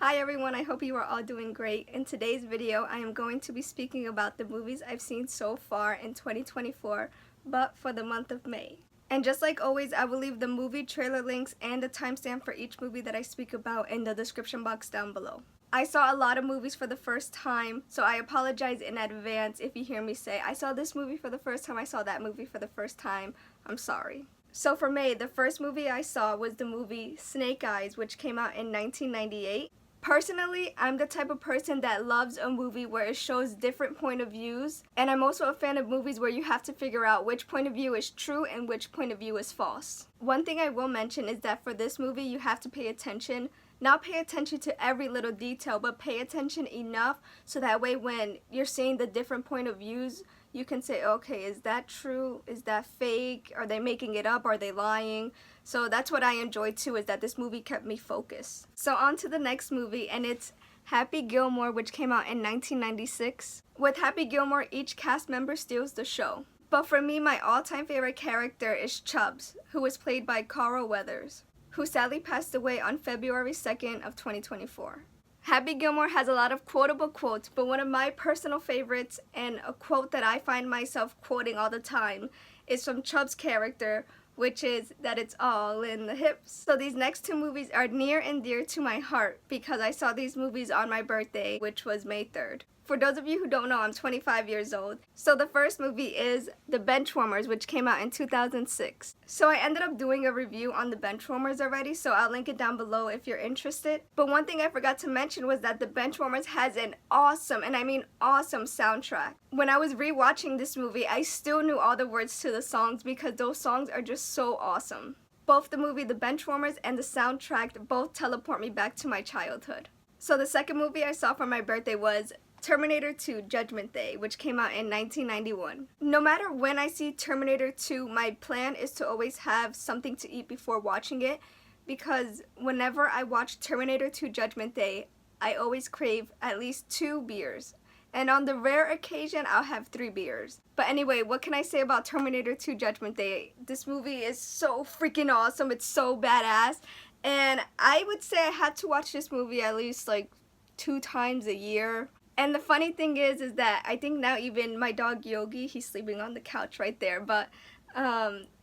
Hi everyone, I hope you are all doing great. In today's video, I am going to be speaking about the movies I've seen so far in 2024, but for the month of May. And just like always, I will leave the movie trailer links and the timestamp for each movie that I speak about in the description box down below. I saw a lot of movies for the first time, so I apologize in advance if you hear me say, I saw this movie for the first time, I saw that movie for the first time. I'm sorry. So for May, the first movie I saw was the movie Snake Eyes, which came out in 1998. Personally, I'm the type of person that loves a movie where it shows different point of views, and I'm also a fan of movies where you have to figure out which point of view is true and which point of view is false. One thing I will mention is that for this movie you have to pay attention. Not pay attention to every little detail, but pay attention enough so that way when you're seeing the different point of views, you can say, okay, is that true? Is that fake? Are they making it up? Are they lying? So that's what I enjoyed too, is that this movie kept me focused. So on to the next movie, and it's Happy Gilmore, which came out in 1996. With Happy Gilmore, each cast member steals the show. But for me, my all-time favorite character is Chubbs, who was played by Carl Weathers, who sadly passed away on February 2nd of 2024. Happy Gilmore has a lot of quotable quotes, but one of my personal favorites and a quote that I find myself quoting all the time is from Chubbs' character, which is that it's all in the hips. So these next two movies are near and dear to my heart because I saw these movies on my birthday, which was May 3rd. For those of you who don't know, I'm 25 years old. So the first movie is The Benchwarmers, which came out in 2006. So I ended up doing a review on The Benchwarmers already, so I'll link it down below if you're interested. But one thing I forgot to mention was that The Benchwarmers has an awesome, and I mean awesome, soundtrack. When I was rewatching this movie, I still knew all the words to the songs because those songs are just so awesome. Both the movie The Benchwarmers and the soundtrack both teleport me back to my childhood. So the second movie I saw for my birthday was Terminator 2 Judgment Day, which came out in 1991. No matter when I see Terminator 2, my plan is to always have something to eat before watching it, because whenever I watch Terminator 2 Judgment Day, I always crave at least 2 beers. And on the rare occasion, I'll have 3 beers. But anyway, what can I say about Terminator 2 Judgment Day? This movie is so freaking awesome. It's so badass. And I would say I had to watch this movie at least like 2 times a year. And the funny thing is that I think now even my dog Yogi, he's sleeping on the couch right there, but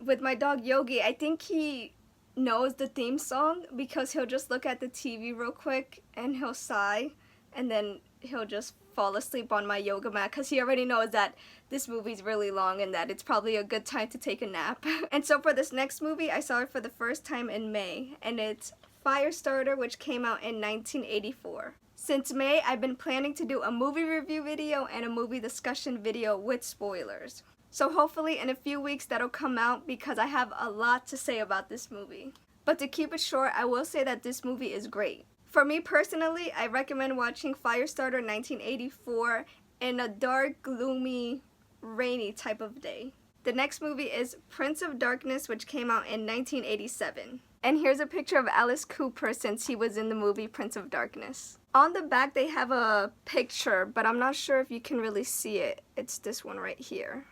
with my dog Yogi, I think he knows the theme song because he'll just look at the TV real quick and he'll sigh and then he'll just fall asleep on my yoga mat because he already knows that this movie's really long and that it's probably a good time to take a nap. And so for this next movie, I saw it for the first time in May, and it's Firestarter, which came out in 1984. Since May, I've been planning to do a movie review video and a movie discussion video with spoilers. So hopefully in a few weeks that'll come out because I have a lot to say about this movie. But to keep it short, I will say that this movie is great. For me personally, I recommend watching Firestarter 1984 in a dark, gloomy, rainy type of day. The next movie is Prince of Darkness, which came out in 1987. And here's a picture of Alice Cooper since he was in the movie Prince of Darkness. On the back they have a picture, but I'm not sure if you can really see it. It's this one right here.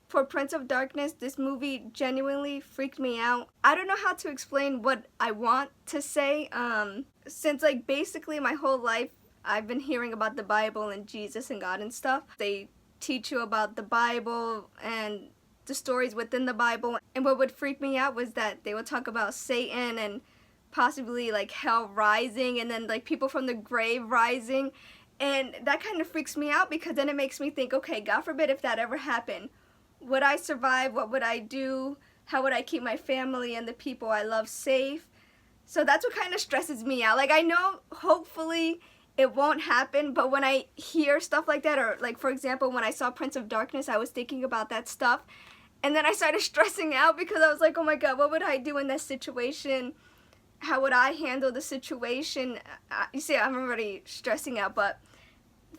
For Prince of Darkness, this movie genuinely freaked me out. I don't know how to explain what I want to say, since like basically my whole life I've been hearing about the Bible and Jesus and God and stuff. They teach you about the Bible and the stories within the Bible, and what would freak me out was that they would talk about Satan and possibly like hell rising and then like people from the grave rising, and that kind of freaks me out because then it makes me think, okay, God forbid if that ever happened, would I survive? What would I do? How would I keep my family and the people I love safe? So that's what kind of stresses me out. Like, I know hopefully it won't happen, but when I hear stuff like that, or like for example when I saw Prince of Darkness, I was thinking about that stuff, and then I started stressing out because I was like, oh my god, what would I do in that situation? How would I handle the situation? You see, I'm already stressing out, but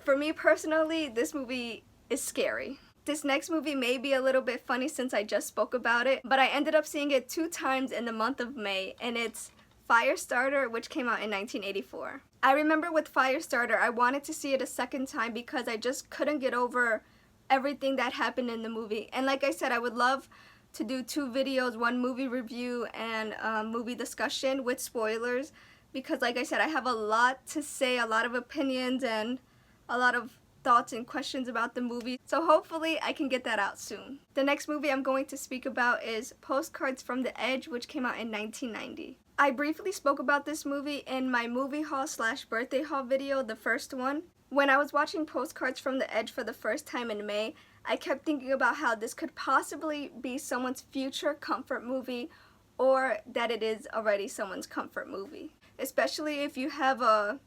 for me personally, this movie is scary. This next movie may be a little bit funny since I just spoke about it, but I ended up seeing it 2 times in the month of May, and it's Firestarter, which came out in 1984. I remember with Firestarter, I wanted to see it a second time because I just couldn't get over everything that happened in the movie. And like I said, I would love to do 2 videos, one movie review and movie discussion with spoilers, because like I said, I have a lot to say, a lot of opinions, and a lot of thoughts and questions about the movie, so hopefully I can get that out soon. The next movie I'm going to speak about is Postcards from the Edge, which came out in 1990. I briefly spoke about this movie in my movie haul / birthday haul video, the first one. When I was watching Postcards from the Edge for the first time in May, I kept thinking about how this could possibly be someone's future comfort movie, or that it is already someone's comfort movie. Especially if you have a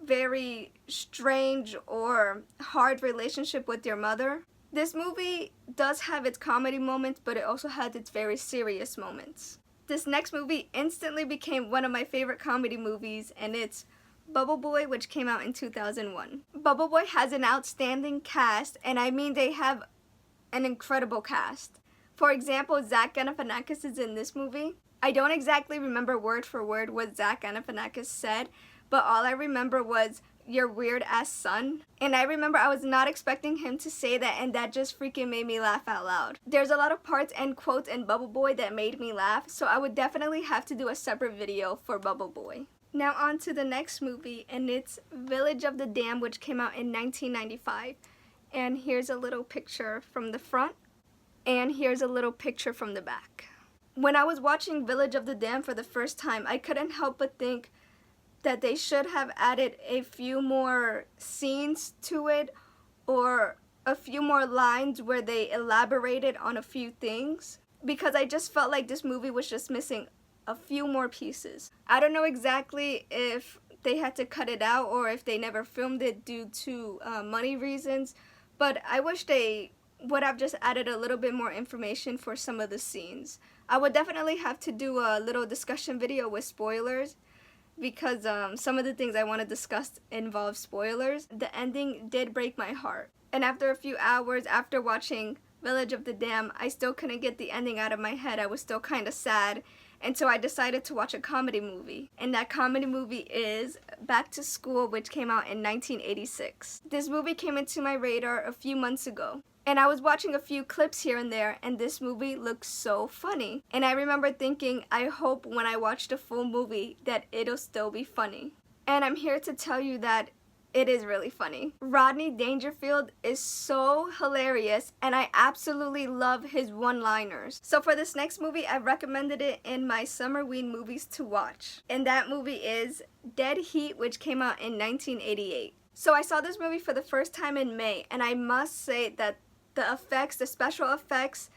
very strange or hard relationship with your mother. This movie does have its comedy moments, but it also has its very serious moments. This next movie instantly became one of my favorite comedy movies, and it's Bubble Boy, which came out in 2001. Bubble Boy has an outstanding cast, and I mean they have an incredible cast. For example, Zach Galifianakis is in this movie. I don't exactly remember word for word what Zach Galifianakis said, but all I remember was, "Your weird ass son." And I remember I was not expecting him to say that, and that just freaking made me laugh out loud. There's a lot of parts and quotes in Bubble Boy that made me laugh, so I would definitely have to do a separate video for Bubble Boy. Now on to the next movie, and it's Village of the Damned, which came out in 1995. And here's a little picture from the front, and here's a little picture from the back. When I was watching Village of the Damned for the first time, I couldn't help but think that they should have added a few more scenes to it, or a few more lines where they elaborated on a few things, because I just felt like this movie was just missing a few more pieces. I don't know exactly if they had to cut it out or if they never filmed it due to money reasons, but I wish they would have just added a little bit more information for some of the scenes. I would definitely have to do a little discussion video with spoilers, because some of the things I want to discuss involve spoilers. The ending did break my heart, and after a few hours after watching Village of the Damned, I still couldn't get the ending out of my head. I was still kind of sad, and so I decided to watch a comedy movie, and that comedy movie is Back to School, which came out in 1986. This movie came into my radar a few months ago, and I was watching a few clips here and there, and this movie looks so funny. And I remember thinking, I hope when I watch the full movie that it'll still be funny. And I'm here to tell you that it is really funny. Rodney Dangerfield is so hilarious, and I absolutely love his one-liners. So for this next movie, I recommended it in my Summerween movies to watch. And that movie is Dead Heat, which came out in 1988. So I saw this movie for the first time in May, and I must say that the effects, the special effects,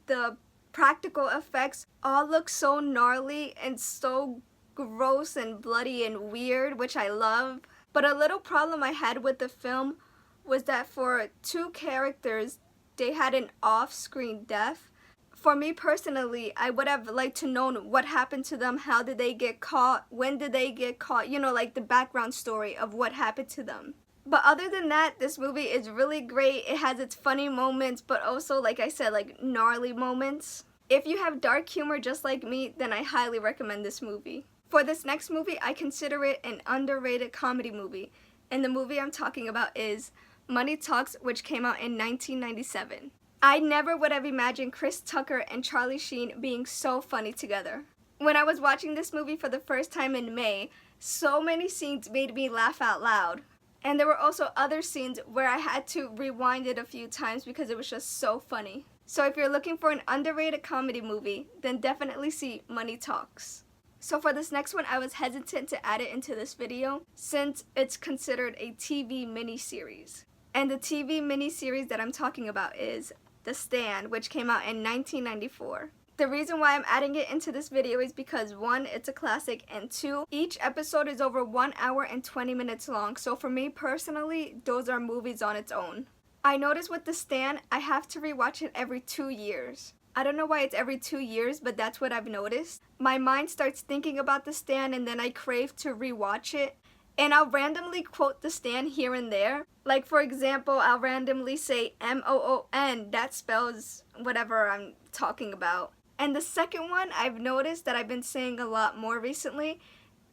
the practical effects all look so gnarly and so gross and bloody and weird, which I love. But a little problem I had with the film was that for two characters, they had an off-screen death. For me personally, I would have liked to know what happened to them, how did they get caught, when did they get caught, you know, like the background story of what happened to them. But other than that, this movie is really great. It has its funny moments, but also, like I said, like gnarly moments. If you have dark humor just like me, then I highly recommend this movie. For this next movie, I consider it an underrated comedy movie, and the movie I'm talking about is Money Talks, which came out in 1997. I never would have imagined Chris Tucker and Charlie Sheen being so funny together. When I was watching this movie for the first time in May, so many scenes made me laugh out loud. And there were also other scenes where I had to rewind it a few times because it was just so funny. So if you're looking for an underrated comedy movie, then definitely see Money Talks. So for this next one, I was hesitant to add it into this video since it's considered a TV miniseries. And the TV miniseries that I'm talking about is The Stand, which came out in 1994. The reason why I'm adding it into this video is because 1, it's a classic, and 2, each episode is over 1 hour and 20 minutes long. So for me personally, those are movies on its own. I noticed with The Stand, I have to rewatch it every 2 years. I don't know why it's every 2 years, but that's what I've noticed. My mind starts thinking about The Stand, and then I crave to rewatch it. And I'll randomly quote The Stand here and there. Like, for example, I'll randomly say MOON. That spells whatever I'm talking about. And the second one I've noticed that I've been saying a lot more recently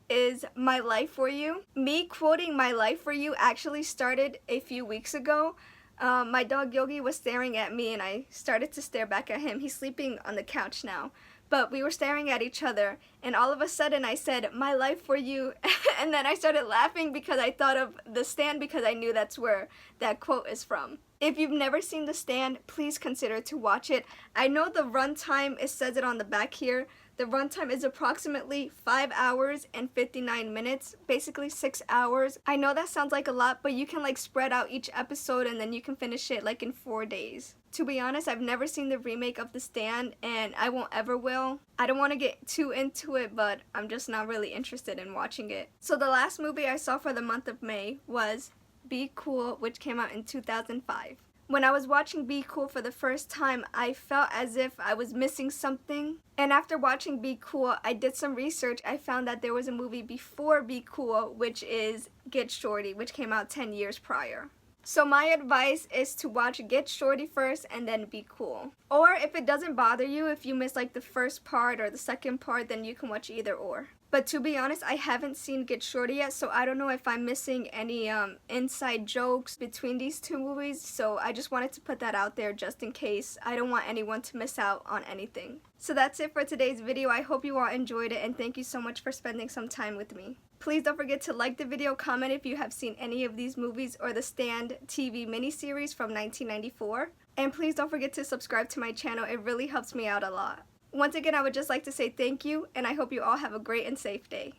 is My Life for You. Me quoting My Life for You actually started a few weeks ago. My dog Yogi was staring at me, and I started to stare back at him. He's sleeping on the couch now. but we were staring at each other, and all of a sudden I said, "My life for you," and then I started laughing because I thought of The Stand because I knew that's where that quote is from. If you've never seen The Stand, please consider to watch it. I know the runtime, it says it on the back here, the runtime is approximately 5 hours and 59 minutes, basically 6 hours. I know that sounds like a lot, but you can like spread out each episode and then you can finish it like in 4 days. To be honest, I've never seen the remake of The Stand and I won't ever will. I don't want to get too into it, but I'm just not really interested in watching it. So the last movie I saw for the month of May was Be Cool, which came out in 2005. When I was watching Be Cool for the first time, I felt as if I was missing something. And after watching Be Cool, I did some research. I found that there was a movie before Be Cool, which is Get Shorty, which came out 10 years prior. So my advice is to watch Get Shorty first and then Be Cool. Or if it doesn't bother you, if you miss like the first part or the second part, then you can watch either or. But to be honest, I haven't seen Get Shorty yet, so I don't know if I'm missing any inside jokes between these two movies, so I just wanted to put that out there just in case. I don't want anyone to miss out on anything. So that's it for today's video. I hope you all enjoyed it, and thank you so much for spending some time with me. Please don't forget to like the video, comment if you have seen any of these movies or the Stand TV miniseries from 1994. And please don't forget to subscribe to my channel, it really helps me out a lot. Once again, I would just like to say thank you, and I hope you all have a great and safe day.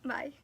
Bye.